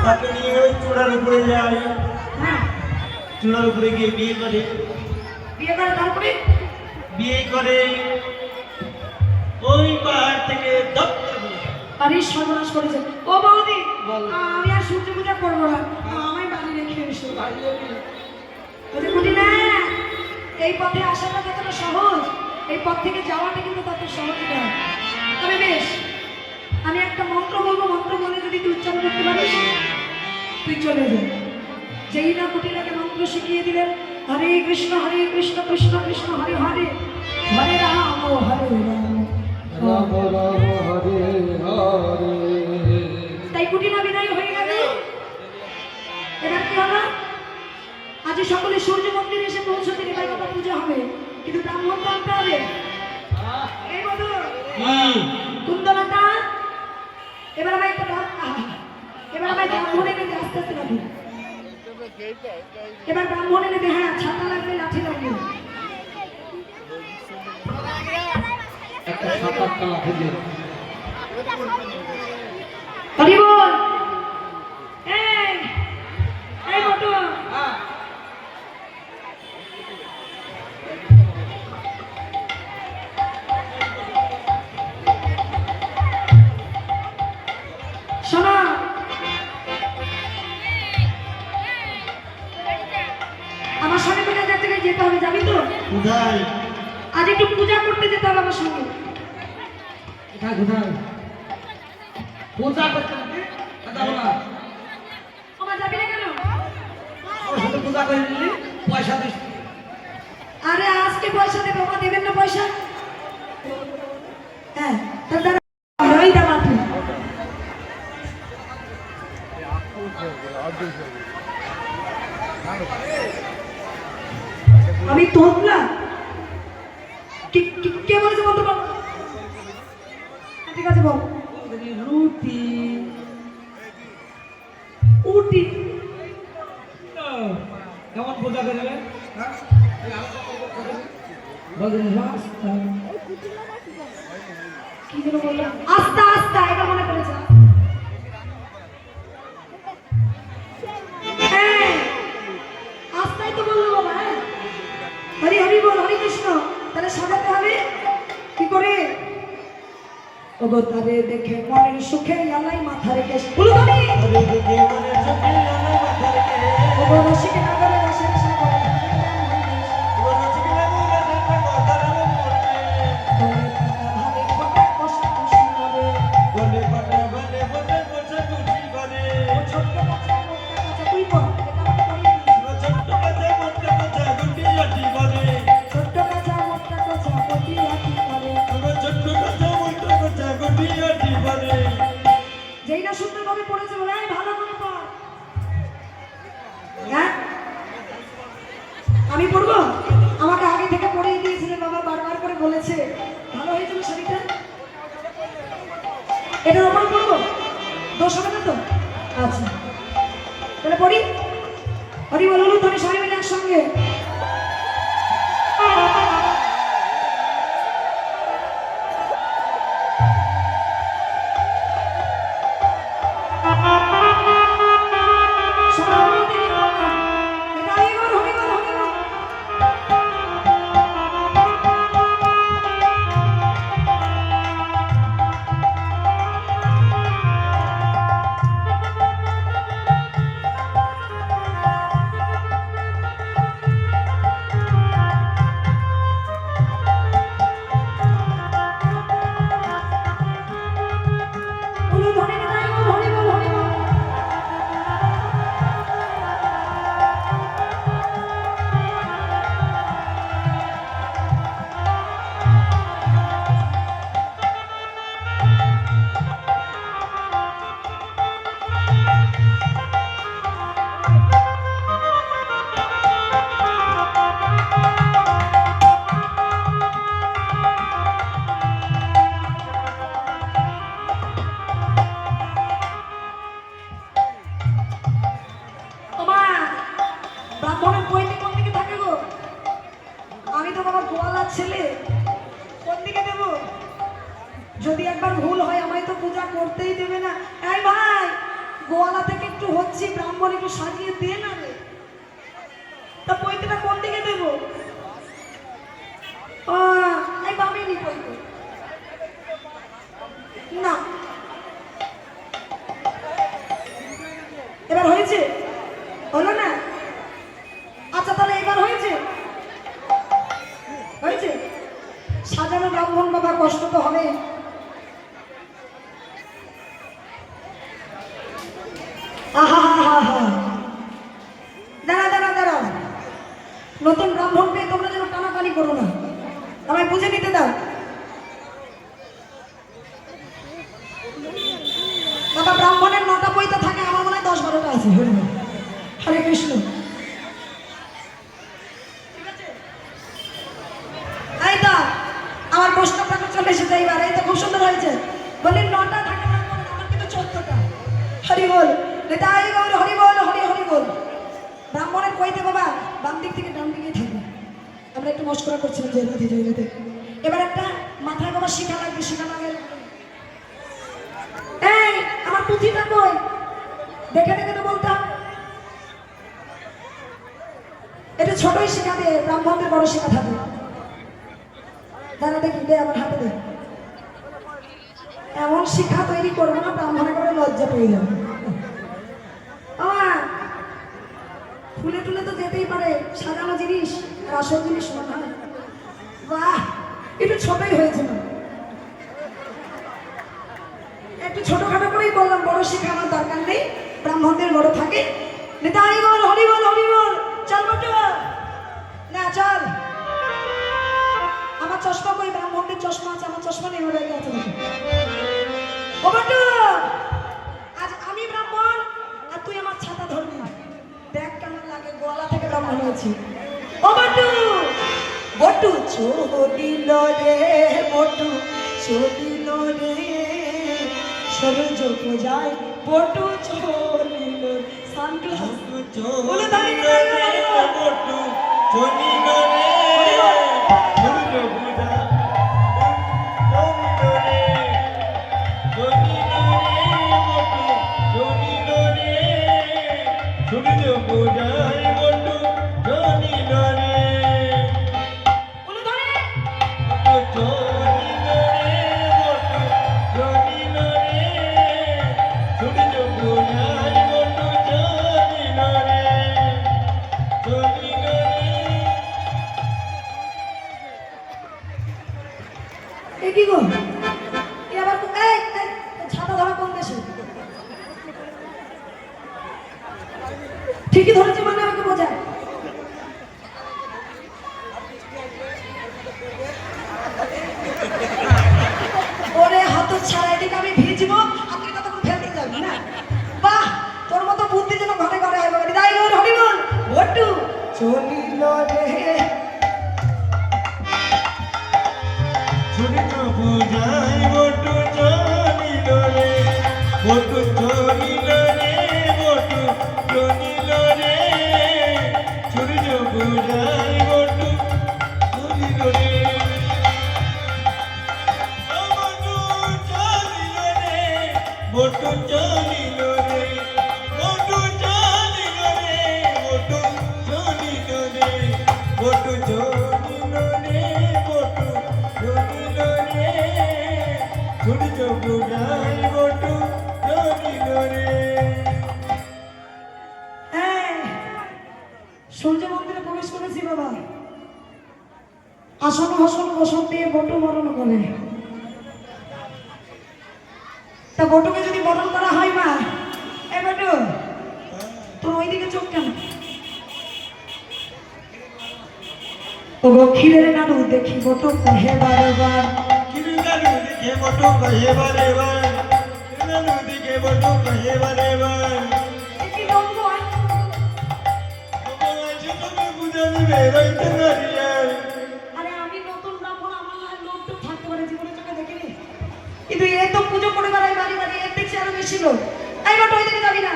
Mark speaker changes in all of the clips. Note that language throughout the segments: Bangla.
Speaker 1: তাকে নিয়ে ওই চূড়ার উপরে যায়।
Speaker 2: হ্যাঁ,
Speaker 1: চূড়ার উপরে গিয়ে বিয়ে করে।
Speaker 2: বিয়ে করে তারপরে
Speaker 1: বিয়ে করে ওই পাহাড় থেকে
Speaker 2: আরে সর্বনাশ করেছে। ও বৌদি,
Speaker 1: বল।
Speaker 2: আমি আর সূর্য পূজা করবো না, আমায় বাড়ি রেখে এসো। বুঝি না, এই পথে আসাটা যতটা সহজ, এই পথ থেকে যাওয়াটা কিন্তু তত সহজ নয়। তবে বেশ, আমি একটা মন্ত্র বলবো, মন্ত্র বলে যদি তুই উচ্চারণ করতে পারিস তুই চলে যা। যেই না কুটিলাকে মন্ত্র শিখিয়ে দিলেন, হরে কৃষ্ণ কৃষ্ণ কৃষ্ণ হরে হরে, হরে রাম হরে রাম
Speaker 1: রাম রাম হরে হরে।
Speaker 2: তাই কুটিলা বিদায় হয়ে গেল। এবার কি হবে? আজ সকলে সূর্য মন্দিরে এসে পৌঁছতে এবার কথা পূজা হবে, কিন্তু ব্রাহ্মণ তো আনতে হবে। এই বধূ কুন্দলতা, এবার আমার একটা এবার আমার ব্রাহ্মণ এনে দে, আস্তে আস্তে রাখুন। এবার ব্রাহ্মণ এনে দে, হ্যাঁ, ছাতা লাগবে, লাঠি লাগবে।
Speaker 1: একটা সাত-আটটা লাঠি দে।
Speaker 2: হরি বল। এই এই বটু, শোনো, আমার সঙ্গে তোকে এক জায়গায় যেতে হবে, যাবি তো?
Speaker 1: কোথায়?
Speaker 2: আজ একটু পূজা করতে যেতে হবে আমার সঙ্গে।
Speaker 1: কোথায় কোথায়? পূজা করতে হবে? যাবো না।
Speaker 2: আমার যাবি না কেন?
Speaker 1: ওর সাথে পূজা করে নিলি, পয়সা দিস।
Speaker 2: আরে আজকে পয়সা দেবে, ওমা দেবেন না পয়সা? হ্যাঁ, তার দ্বারা ওই দাম আপনি। আমি তোতলা? কে বলেছে বলতে পারবো? ঠিক আছে বল।
Speaker 1: রুটি
Speaker 2: উটি
Speaker 1: কেমন পূজা করবে? বলবেন রাস্তা
Speaker 2: কি যেন বললাম, আস্তা আস্তা, এটা মনে পড়েছে। হ্যাঁ, আস্তাই তো বললো বাবা। হ্যাঁ, হরি হরি বল, হরি কৃষ্ণ। তাহলে সাজাতে হবে কি করে? অবতারে দেখে মনের সুখে লালাই মাথা রেখে বলো তুমি রসিকে নগরে রসে রসে করে যেই না সুন্দরভাবে পড়েছে বলে ভালো করে পড়। হ্যাঁ, আমি পড়বো? আমাকে আগে থেকে পড়িয়ে দিয়েছিলেন বাবা, বারবার করে বলেছে। ভালো হয়েছিল শাড়িটা, এটার ওপরে পড়বো, দোষ হবে না তো? আচ্ছা, তাহলে পড়ি। হরি বল, ধরে সবাই মিলে একসঙ্গে। ছেলে কোন দিকে দেব? যদি একবার ভুল হয় আমায় তো পূজা করতেই দেবে না। এই ভাই, গোয়ালা থেকে একটু বলছি ব্রাহ্মণ একটু সাজিয়ে দে না রে। তা পৈতেটা কোন দিকে দেবো? এই বামে নি পৈতে না। এবার হয়েছে? হলো না? আচ্ছা তাহলে এবার হয়েছে? হয়েছে? সাজানো ব্রাহ্মণ বাবা কষ্ট তো হবে। দাঁড়াও, নতুন ব্রাহ্মণ পেয়ে তোমরা যেন টানাটানি করো না, আমায় বুঝে নিতে দাও। বাবা ব্রাহ্মণের 9টা পৈতা থাকে, আমার মনে হয় 10-12টা আছে। হরে কৃষ্ণ। এই তো আমার বৈষ্ণব ঠাকুর চলে এসেছে এইবার। এই তো খুব সুন্দর হয়েছে। বললি 9টা থাকে, আমার কিন্তু 14টা। হরি বল, তাই বল, হরি বল, হরি বল। ব্রাহ্মণের কইতে বাবা বাম দিক থেকে ডান দিকে থাকবে। আমরা একটু মস্করা করছিলাম যে রাধে জয় রাধে। এবার একটা মাথায় বাবা শিখা লাগবে, শিখা লাগে। এই আমার পুঁথিটা কই? দেখে দেখে তো বলতাম। এটা ছোটই শিখাবে, ব্রাহ্মণদের বড় শিখা থাকবে। দাঁড়া দেখি, দে আমার হাতে দে। এমন শিখা তৈরি করবো না ব্রাহ্মণে করে লজ্জা পেয়ে যাবে। ফুলে টুলে তো যেতেই পারে, সাজানো জিনিস আর আসল জিনিস মনে হয়। বাহ, একটু ছোটই হয়েছে না? একটু ছোটখাটো করেই বললাম, বড় শিখানোর দরকার নেই, ব্রাহ্মণদের বড় থাকে। তাই বল, হরি বল, চল বটু না চল। আমার চশমা কই? ব্রাহ্মণদের চশমা আছে, আমার চশমা নেই, ওর আগে আছে। ও বটু, আজ আমি ব্রাহ্মণ আর তুই আমার ছাতা ধরবি। দেখ কেমন লাগে, গোয়ালা থেকে ব্রাহ্মণ হয়েছি। ও বটু, বটু চলিল রে, বটু চলিল রে, সরজ পূজায় বটু চলিল। শান্ত বলে দাঁড়িয়ে রে,
Speaker 3: বটু চলিল রে, সরজ পূজা চলিল রে, বটু চলিল রে, সরজ পূজায় বটু চলিল রে,
Speaker 2: বলে ধরে
Speaker 3: বটু চলিল রে, বটু চলিল রে, সরজ পূজায় বটু চলিল রে, চলিল রে।
Speaker 2: এ কি গো? এ আবার এই ছাতা ধরা কোন দেশে? ঠিকই ধরেছে মানে আমাকে বোঝা। ওরে হাত ছাড়া, এদিকে আমি ভিজবো আর তুই ততক্ষণ ফেলতে যাবি না। বাহ, তোর মতো বুদ্ধি যেন ঘরে ঘরে হয় বাবা। তাই ওর হরি বল, বটু চলিল রে,
Speaker 3: সূর্য পূজায় বটু চলিল রে, বটু চলিল রে, বটু চলিল রে, সূর্য পূজায় বটু চলিল রে, বটু চলিল রে, বটু চলিল রে, বটু চলিল রে, বটু চলিল রে, বটু চলিল রে, সূর্য পূজায় বটু চলিল রে।
Speaker 2: এই সূর্য মন্দিরে প্রবেশ করেছি বাবা। আসন ভাষণ বসন দিয়ে বটু বরণ করে। তা বটুকে যদি বরণ করা হয় মা, এ বটু তোর ওইদিকে চোখ কেন? ও গো ক্ষীরের নাড়ু দেখি বটু কহে বারবার,
Speaker 3: কিরুনালু দিকে বটু কহে বারে বার, কিরুনালু দিকে বটু কহে বারে বার,
Speaker 2: কি রঙ্গ হয়?
Speaker 3: ভগবান তুমি পূজা দিবে রইতে নারিয়া।
Speaker 2: আরে আমি নতুন ব্রাহ্মণ, আমার না লোক তো থাকতে পারে, জীবনে চোখে দেখিনি। কিন্তু এ তো পুজো করে বেড়াই বাড়ি বাড়ি, এর দেখছি আরো বেশি লোক। এই বটু ওইদিকে যাবি না,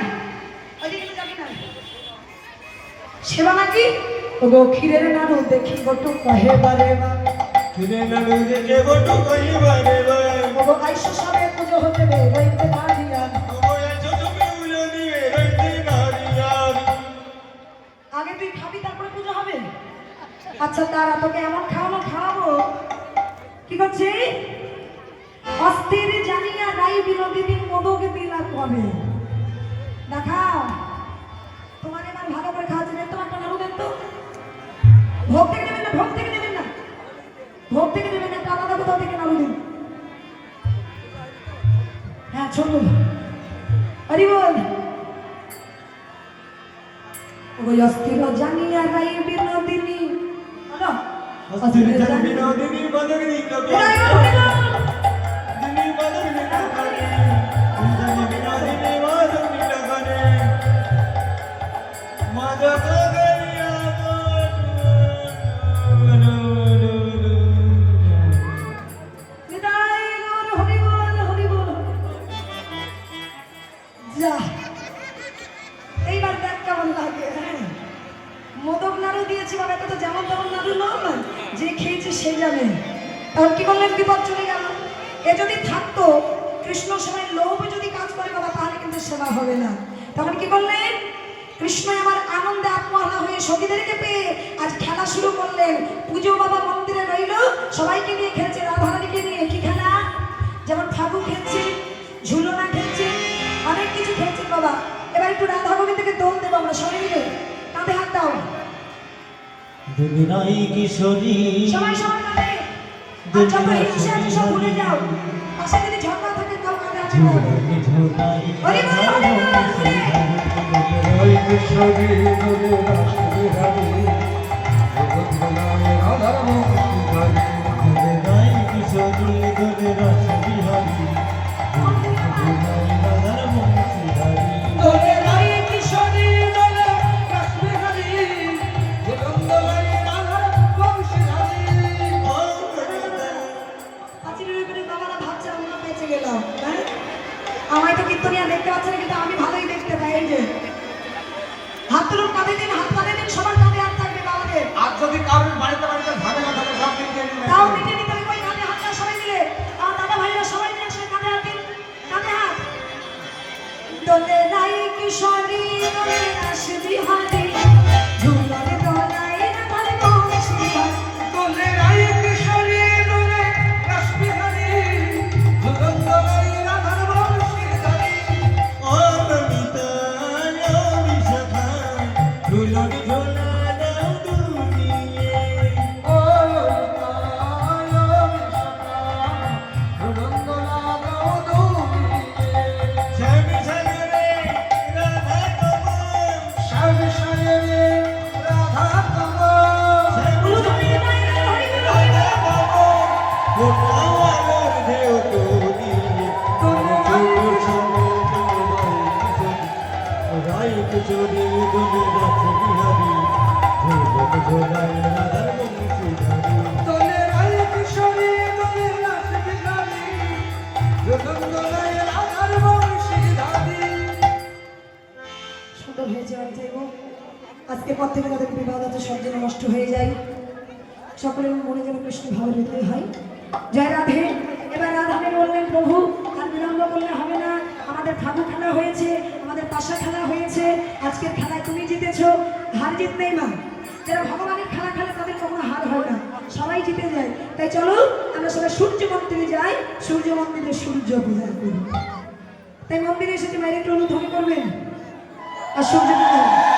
Speaker 2: ওইদিকে যাবি না। সেবা নাকি? ও গো ক্ষীরের নাড়ু দেখি বটু কহে বারে বার,
Speaker 3: কিরুনালু দিকে বটু কহে বারে বার,
Speaker 2: ও গো আইসো সবে পুজো হতে বে রইতে পারিয়া।
Speaker 3: ভগবান তুমি পূজা দিবে রইতে নারিয়া।
Speaker 2: আচ্ছা তারা তোকে এমন খাওয়ানো খাওয়াবো কি করছে অস্থির জানিয়া রাই বিনোদিনী মোদকে দিলা কবে দেখাও তোমার এবার ভালো করে খাওয়াচ্ছে দেন তো একটা নাড়ু দেন তো ভোগ থেকে দেবেন না ভোগ থেকে দেবেন না ভোগ থেকে দেবেন একটা আলাদা কোথাও থেকে নাড়ু দিন হ্যাঁ ছোট হরি বল ওই অস্থির জানিয়া রাই বিনোদিনী বলো
Speaker 3: অস্থির জানি বিনোদিনী মোদক দিল কবে দিনী মোদক দিল কবে জানি বিনোদিনী মোদক দিল কবে মোদক গরিয়া
Speaker 2: নিতাই গৌর হরি বল হরি বল যা এইবার দেখ কেমন লাগে হ্যাঁ মোদক নাড়ু দিয়েছি বাবা এটা তো যেমন তেমন নাড়ু নয় যে খেয়েছে সে জানে তখন কি করলেন বিপদ চলে গেল এ যদি থাকতো কৃষ্ণ সময় লোভ যদি কাজ করে বাবা তাহলে কিন্তু সেবা হবে না তখন কি করলেন কৃষ্ণ আমার আনন্দে আত্মহারা হয়ে সখীদেরকে পেয়ে আজ খেলা শুরু করলেন পুজো বাবা মন্দিরে রইল সবাইকে নিয়ে খেলছে রাধারানীকে নিয়ে কি খেলা যেমন ঠাকুর খেলছে ঝুলনা খেলছে অনেক কিছু খেলছে বাবা এবার একটু রাধা গোবিন্দকে দোল দেবো আমরা সবাই মিলে কাঁধে হাত দাও
Speaker 3: দুনিয়াই কিশোরী
Speaker 2: সবাই সবার কাঁধে আর যত হিংসা আছে সব ভুলে যাও পাশে যদি ঝগড়া থাকে তাও কাঁধে হাত দাও হরি বল হরি বল
Speaker 3: দুনিয়াই কিশোরী দুনিয়াই কিশোরী দোলে রস বিহারী
Speaker 1: দোলে রাই কিশোরী দোলে কাশ্মীরি দুলন্দলাই রাধার বংশীধারী
Speaker 2: পাঁচিলের উপরে বাবারা ভাবছে আমরা বেঁচে গেলাম হ্যাঁ আমায় তো কীর্তনিয়া দেখতে পাচ্ছে না কিন্তু আমি ভালোই দেখতে পাই এই যে হাত তুলুন কাঁধে দিন হাত কাঁধে দিন সবার কাঁধে হাত থাকবে বাবাদের
Speaker 1: আর যদি কারোর বাড়িতে বাড়িতে ঝামেলা থাকে সব মিলিয়ে নিন
Speaker 2: তাও মিটে নিতে হবে ওই কাঁধে হাত দাও সবাই মিলে আমার দাদা ভাইরা সবাই মিলে একসাথে কাঁধে হাত দিন কাঁধে হাত দোলে রাই কিশোরী দোলে রাস বিহারী ঝুলনে দোলাই রাধার বংশীধারী
Speaker 1: দোলে রাই কিশোরী দোলে কাশ্মীরি দুলন্দলাই রাধার বংশীধারী ও দুলন্দলা দাও দুলিয়ে স্বামী সাগরে রাধা কমল
Speaker 3: কিশোরী দোলে রস বিহারী ঝোলাই রাধার বংশীধারী
Speaker 1: দোলে রাই কিশোরী দোলে রাস বিহারী দুলন্দলাই রাধার বংশীধারী
Speaker 2: সুন্দর হয়েছে বাড়িতে এবং আজকে পর থেকে তাদের বিবাহ যাতে সব যেন নষ্ট হয়ে যায় সকলের মনে যেন কৃষ্ণ ভাব হৃদয় হয় জয় রাধে এবার রাধাকে বললেন প্রভু আর বিলম্ব করলে হবে না আমাদের ঠাকুর খেলা হয়েছে আমাদের পাশা খেলা হয়েছে আজকের খেলায় তুমি জিতেছো হার জিত নেই মা যারা ভগবানের খেলা খেলে তাদের কখনো হার হয় না সবাই জিতে যায় তাই চলো আমরা সবাই সূর্য মন্দিরে যাই সূর্য মন্দিরে সূর্য পূজা করি তাই মন্দিরে এসেছে বাইরে একটু অনুধ্বনি করবেন আর সূর্য পূজা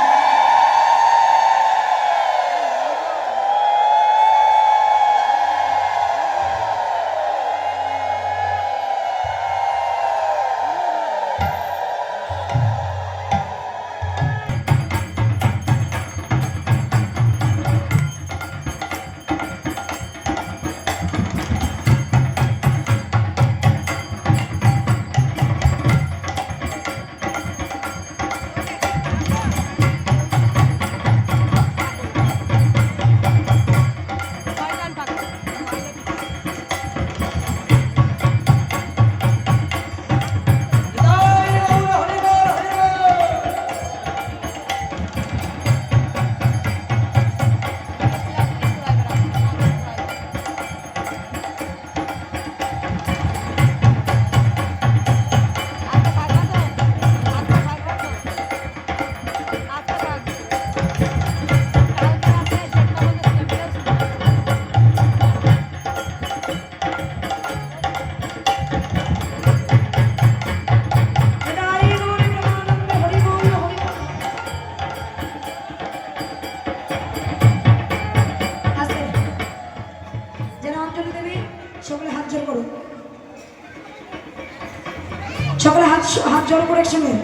Speaker 2: জোর করে একসঙ্গে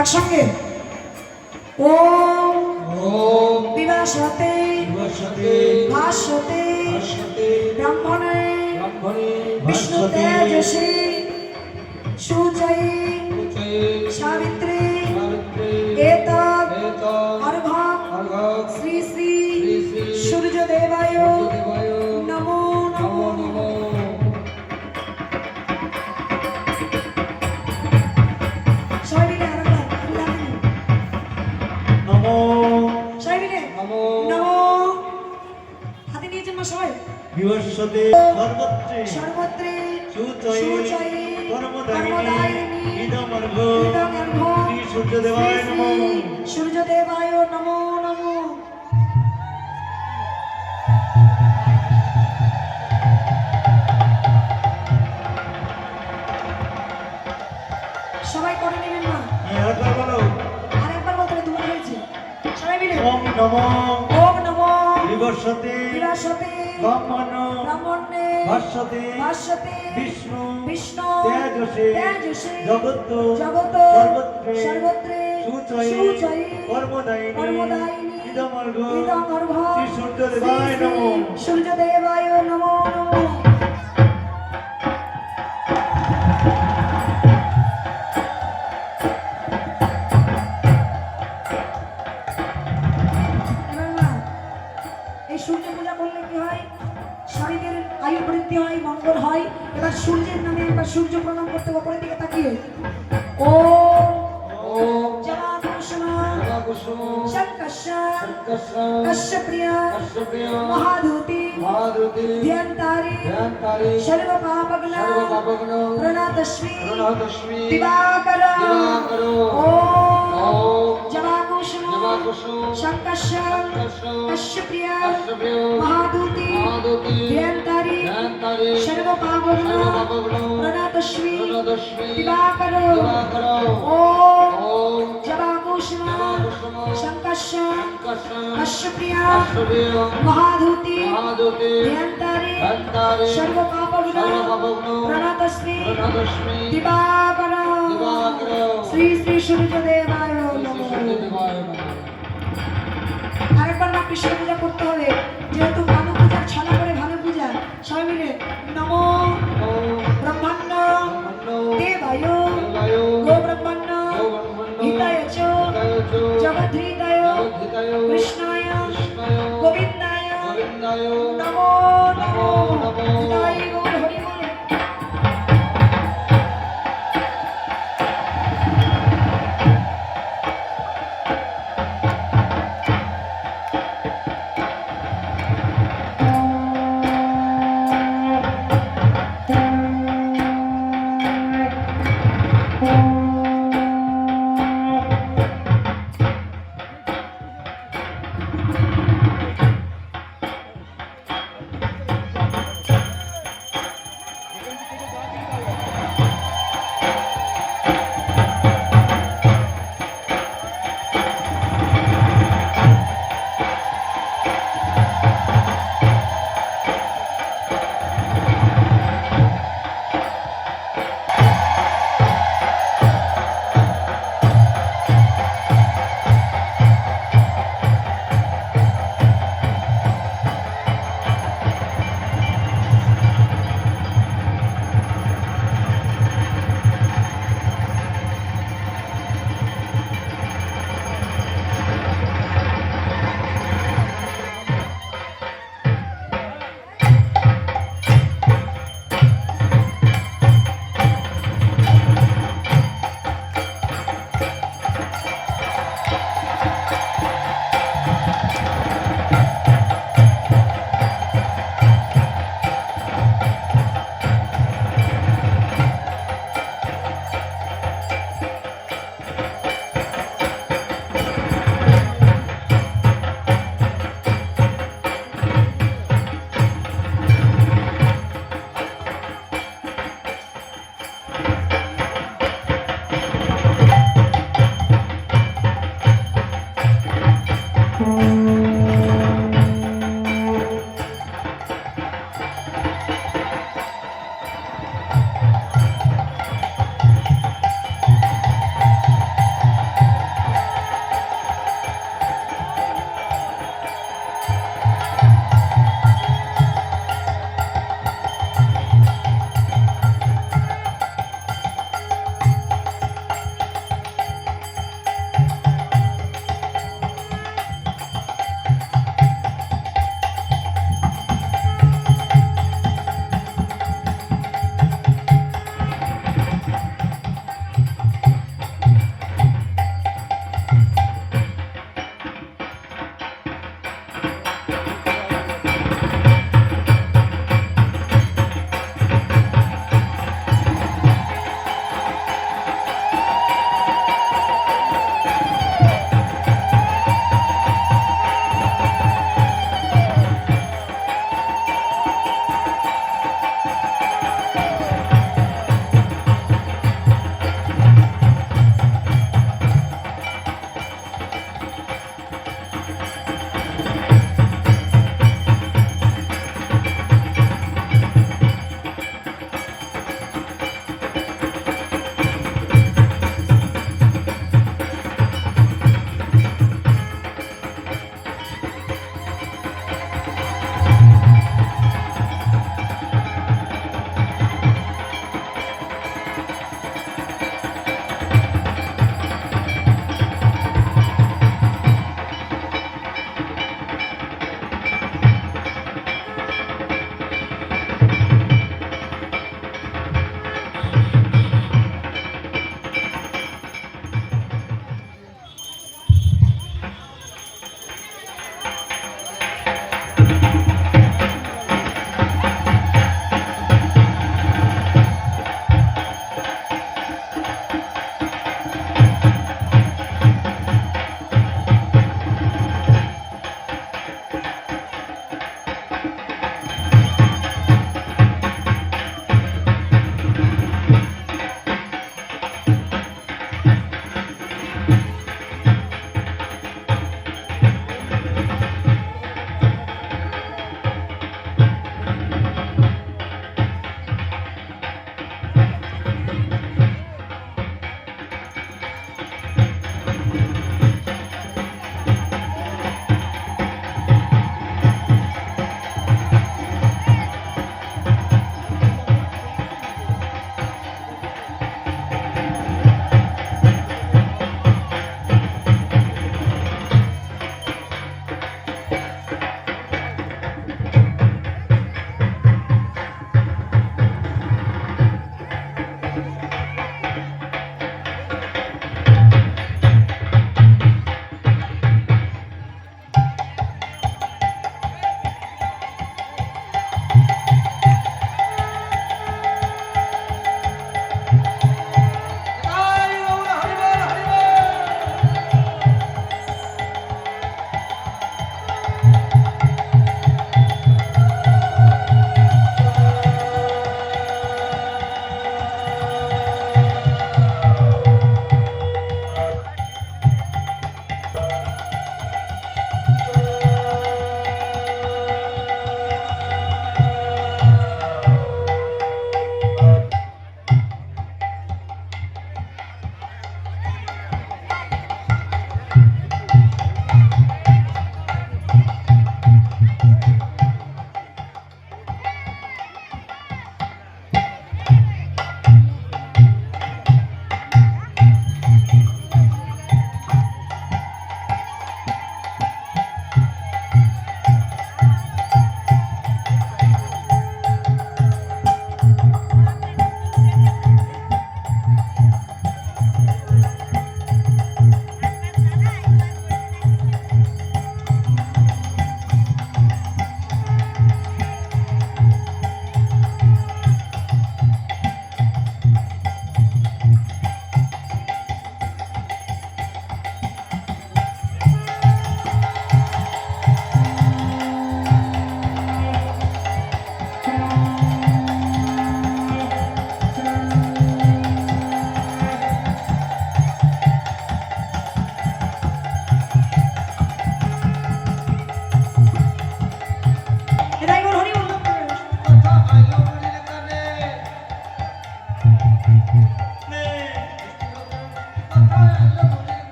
Speaker 2: একসঙ্গে ও
Speaker 3: ওম
Speaker 2: বিভাসতে
Speaker 3: বিভাসতে
Speaker 2: ভাস্বতে
Speaker 3: ভাস্বতে
Speaker 2: ব্রাহ্মণে
Speaker 3: ব্রাহ্মণে
Speaker 2: বিষ্ণু
Speaker 3: ভাস্বতে
Speaker 2: তেজসী সুজয়ী
Speaker 3: উচয়ে
Speaker 2: সাবিত্রী
Speaker 3: সাবিত্রী
Speaker 2: এতৎ
Speaker 3: এতৎ
Speaker 2: অর্ঘ্যম
Speaker 3: অর্ঘ্যম
Speaker 2: শ্রী শ্রী
Speaker 3: শ্রী শ্রী
Speaker 2: সূর্যদেবায়
Speaker 3: সূর্যদেবায়
Speaker 2: নমো
Speaker 3: নমো
Speaker 2: নমো।
Speaker 3: নমো।
Speaker 2: সবাই মিলে আরেকবার আল্লাহ দিন।
Speaker 3: নমো
Speaker 2: সবাই মিলে
Speaker 3: নমো
Speaker 2: নমো। হাতে নিয়েছেন না সবাই?
Speaker 3: বিভাসতে সর্বত্রে
Speaker 2: সর্বত্রে
Speaker 3: সুচয়ে
Speaker 2: সুচয়ে
Speaker 3: কর্মদায়িনী ইদমর্ঘ
Speaker 2: ইদমর্ঘ্য
Speaker 3: শ্রী সূর্যদেবায়
Speaker 2: শ্রী
Speaker 3: নমো।
Speaker 2: শ্রী সূর্যদেবায় নমো নমো। সবাই করে নেবেন না,
Speaker 3: একবার বলো
Speaker 2: আরেকবার বলতে হবে, দুবার হয়েছে। সবাই মিলে
Speaker 3: ওম নমো
Speaker 2: ওম নমো
Speaker 3: বিভাসতে
Speaker 2: বিরাসতে
Speaker 3: ব্রাহ্মণ
Speaker 2: ব্রাহ্মণে
Speaker 3: ভাস্বতে
Speaker 2: ভাস্বতে
Speaker 3: বিষ্ণু
Speaker 2: বিষ্ণু
Speaker 3: তেজসে
Speaker 2: তেজসে
Speaker 3: জগৎ
Speaker 2: জগত
Speaker 3: সর্বত্রে
Speaker 2: সর্বত্রে
Speaker 3: সুচয়ে
Speaker 2: সুচয়ে
Speaker 3: কর্মদায়িনী
Speaker 2: কর্মদায়িনী
Speaker 3: ইদমর্ঘ
Speaker 2: ইদমর্ঘ্য
Speaker 3: শ্রী সূর্যদেবায় নমো।
Speaker 2: সূর্যদেবায় নমো নমো। এবার না, এই সূর্য পূজা করলে কি হয়? শরীরের আয়ু বৃদ্ধি হয়, মঙ্গল হয়। এবার সূর্যের নামে একবার সূর্য প্রণাম করতে হবে, উপরের দিকে তাকিয়ে ও
Speaker 3: ওম
Speaker 2: জবাকুসুম
Speaker 3: নমঃ
Speaker 2: শঙ্কর্ষণ
Speaker 3: কশ্যপ
Speaker 2: কশ্যপ্রিয়া
Speaker 3: কশ্যপ্রিয়
Speaker 2: মহাধূতি
Speaker 3: মহাদুতি
Speaker 2: ধ্যানতারি
Speaker 3: ধ্যানকারী
Speaker 2: সর্বপাপগ্ন
Speaker 3: সর্বপাপগ্ন
Speaker 2: প্রণতস্মি
Speaker 3: প্রণতস্মি
Speaker 2: দিবাকর
Speaker 3: দিবাকর
Speaker 2: ওম
Speaker 3: ওম
Speaker 2: জবাকুসুম
Speaker 3: জবাকুসুম
Speaker 2: শঙ্কর্ষণ
Speaker 3: কশ্যপ
Speaker 2: কশ্যপ্রিয়া
Speaker 3: কশ্যপ্রিয়
Speaker 2: মহাধূতি
Speaker 3: মহাদুতি
Speaker 2: ধ্যানতারি
Speaker 3: ধ্যানকারী
Speaker 2: সর্বপাপগ্ন
Speaker 3: সর্বপাপগ্ন
Speaker 2: প্রণতস্মি
Speaker 3: প্রণতস্মি
Speaker 2: দিবাকর
Speaker 3: দিবাকর
Speaker 2: ওম
Speaker 3: ওম
Speaker 2: জবাকুসুম
Speaker 3: জবাকুসুম
Speaker 2: শঙ্কর্ষণ
Speaker 3: কশ্যপ
Speaker 2: কশ্যপ্রিয়া
Speaker 3: কশ্যপ্রিয়
Speaker 2: মহাধূতি
Speaker 3: মহাদুতি
Speaker 2: ধ্যানতারি
Speaker 3: ধ্যানকারী
Speaker 2: সর্বপাপগ্ন
Speaker 3: সর্বপাপগ্ন
Speaker 2: প্রণতস্মি
Speaker 3: প্রণতস্মি
Speaker 2: দিবাকর
Speaker 3: দিবাকর
Speaker 2: শ্রী শ্রী সূর্যদেবায় নমঃ।
Speaker 3: সূর্যদেবায় নমঃ।
Speaker 2: আরেকবার না কৃষ্ণ পূজা করতে হবে, যেহেতু ভালো পূজার ছলা করে ভালো পূজা। সবাই মিলে নমো
Speaker 3: ওম
Speaker 2: ব্রহ্মাণ্ড
Speaker 3: নমো
Speaker 2: দেবায়
Speaker 3: দেবায়
Speaker 2: গো ব্রহ্মাণ্ড
Speaker 3: গোব্রহ্মণ্য
Speaker 2: হিতায় চ
Speaker 3: হিতায় চ
Speaker 2: জগদ্ধিতায়
Speaker 3: জগদ্ধিতায়
Speaker 2: কৃষ্ণায়
Speaker 3: কৃষ্ণায়
Speaker 2: গোবিন্দায়
Speaker 3: গোবিন্দায়
Speaker 2: নমো নমো
Speaker 3: নমো।
Speaker 2: জয় গৌর হরি বল।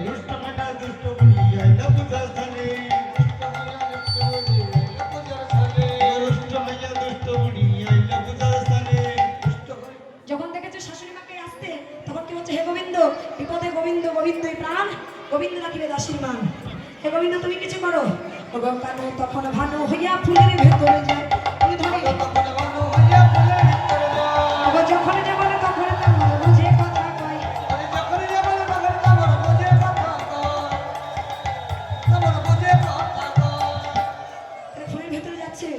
Speaker 3: रुष्ट मना दुष्ट बुरी आईला पूजा स्थाने रुष्ट मना दुष्ट बुरी आईला पूजा स्थाने
Speaker 2: যখন দেখেছে শাশুড়ি মাকে আসতে তখন কি হচ্ছে, হে গোবিন্দ বিপদে গোবিন্দ গোবিন্দই প্রাণ, গোবিন্দ রাখিবে দাসীর মান। হে গোবিন্দ তুমি কিছু করো। ও গঙ্গানো তখন ভানু হইয়া ফুলের ভেতরে যায়। তুমি ধরে ও যখন যে বলে তখন তার মন বুঝে কথা কয়। তাহলে ফুলের ভেতরে যাচ্ছে।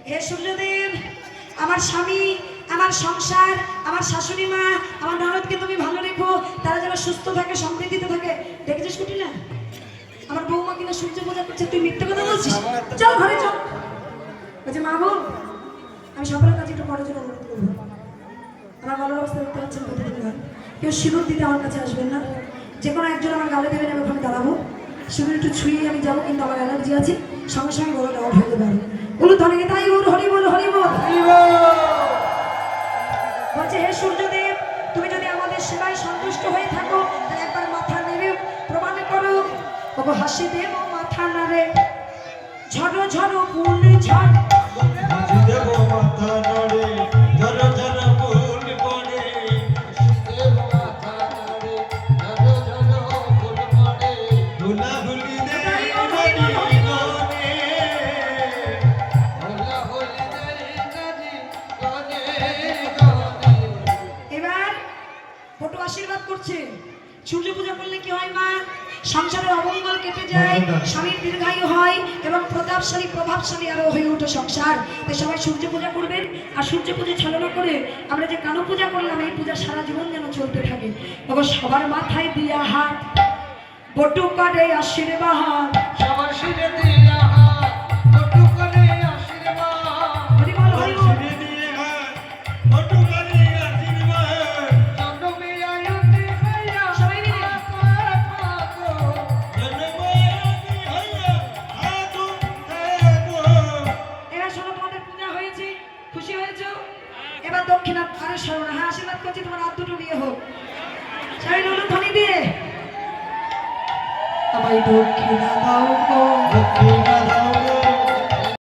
Speaker 2: হে সূর্যদেব, আমার স্বামী, আমার সংসার, আমার শাশুড়ি মা, আমার ননদকে তুমি ভালো রেখো, তারা যেন সুস্থ থাকে, সমৃদ্ধিতে থাকে। দেখেছিস কুটি না, আমার বৌমা কিনা সূর্য পূজা করছে, তুই মিথ্যে কথা বলছিস। চল ঘরে চল। বলছে মা গো, আমি সকলের কাছে একটু পরে জন্য অনুরোধ করবো। আমার গলার অবস্থা দেখতে পাচ্ছেন প্রতিদিন গান, কেউ সিঁদুর দিতে আমার কাছে আসবেন না, যে কোনো একজন আমার গালে দেবেন, আমি ওখানে দাঁড়াবো, সিঁদুর একটু ছুঁয়ে আমি যাবো, কিন্তু আমার অ্যালার্জি আছে, সঙ্গে সঙ্গে গলাটা আউট হয়ে যাবে। বলুন ধনে তাই ওর হরি বল হরি বল। বলছে হে সূর্যদেব, তুমি যদি আমাদের সেবায় সন্তুষ্ট হয়ে থাকো তাহলে একবার মাথা নেড়ে প্রমাণ করো। ওগো হাসি দেব মাথা নাড়ে, ঝড়ো ঝড়ো ফুল ঝড়।
Speaker 3: হাসি দেব মাথা নাড়ে, ঝর ঝর ফুল পড়ে। হুলাহুলি দে নদী গনে।
Speaker 2: এবার ফটো আশীর্বাদ করছে। সূর্য পূজা করলে কি হয় মা? সংসারের অমঙ্গল কেটে যায়, স্বামীর দীর্ঘায়ু হয় এবং প্রতাপশালী প্রভাবশালী আরো হয়ে ওঠে সংসার। তাই সবাই সূর্য পূজা করবেন। আর সূর্য পূজা ছলনা করে আমরা যে কানো পূজা করলাম, এই পূজা সারা জীবন যেন চলতে থাকে। তবে সবার মাথায় দিয়া হাত, বটু কাটে আশীর্বাদ।
Speaker 1: সবার শিরে দিয়া হাত, বটু করে আশীর্বাদ।
Speaker 2: হরি বল হরি বল।
Speaker 3: ছিড়ে দিয়ে হাত, বটু করে আশীর্বাদ।
Speaker 1: জন্মে আয়ুতে হইয়া
Speaker 2: সবাই মিলে।
Speaker 1: থাকো।
Speaker 3: জন্ময়ামি হইয়া আদু থাকো।
Speaker 2: এবার শোনো, তোমাদের পূজা হয়েছে, খুশি হয়েছো? এবার দক্ষিণা আরে শোনো, হ্যাঁ আশীর্বাদ করছি তোমার হাত দুটো বিয়ে হোক। সবাই বলুন ধ্বনি দিয়ে, আমায় দক্ষিণা দাও গো।
Speaker 3: দক্ষিণ